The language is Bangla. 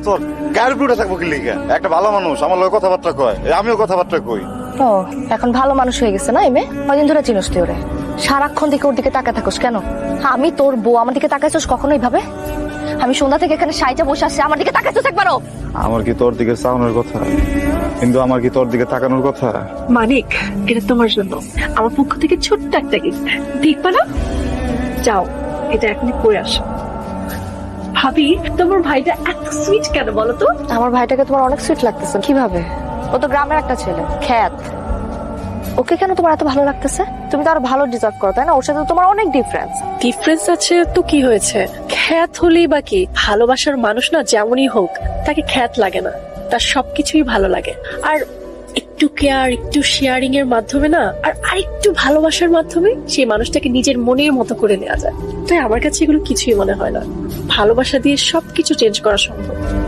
তোর গায়ের উপরে থাকবো কি লিগা? একটা ভালো মানুষ আমার লগে কথাবার্তা কয়, আমিও কথাবার্তা কই। ও এখন ভালো মানুষ হয়ে গেছে না এমে? কয়দিন ধরে চিনস তুই ওরে? সারাক্ষণ দিকে ওর দিকে তাকায় থাকোস কেন? আমি তোর বউ, আমার দিকে তাকাইছস কখনো এইভাবে? আমি সন্ধ্যা থেকে এখানে সাইজা বসে আসছি, আমার দিকে তাকাইছস একবারও? আমার কি তোর দিকে চাওয়ানোর কথা, কিন্তু আমার কি তোর দিকে তাকানোর কথা? মানিক, এটা তোমার জন্য আমার পক্ষ থেকে ছোট্ট একটা গিফট, দেখবা না? যাও, এটা এখনই পরে আসো। ভাবি, তোমার ভাইটা এত সুইট কেন বলো তো? আমার ভাইটাকে তোমার অনেক সুইট লাগতেছে। কিভাবে? ও তো গ্রামের একটা ছেলে, খ্যাত। ওকে কেন তোমার এত ভালো লাগতেছে? তুমি তো আরো ভালো ডিজার্ভ করো, তাই না? ওর সাথে তো তোমার অনেক ডিফারেন্স। ডিফারেন্স আছে তো কি হয়েছে? খ্যাত হলেই বা কি? ভালোবাসার মানুষ না যেমনই হোক, তাকে খ্যাত লাগে না, তার সবকিছুই ভালো লাগে। আর একটু কেয়ার, একটু শেয়ারিং এর মাধ্যমে না, আর আরেকটু ভালোবাসার মাধ্যমে সেই মানুষটাকে নিজের মনের মতো করে নেওয়া যায়। তাই আমার কাছে এগুলো কিছুই মনে হয় না। ভালোবাসা দিয়ে সবকিছু চেঞ্জ করা সম্ভব।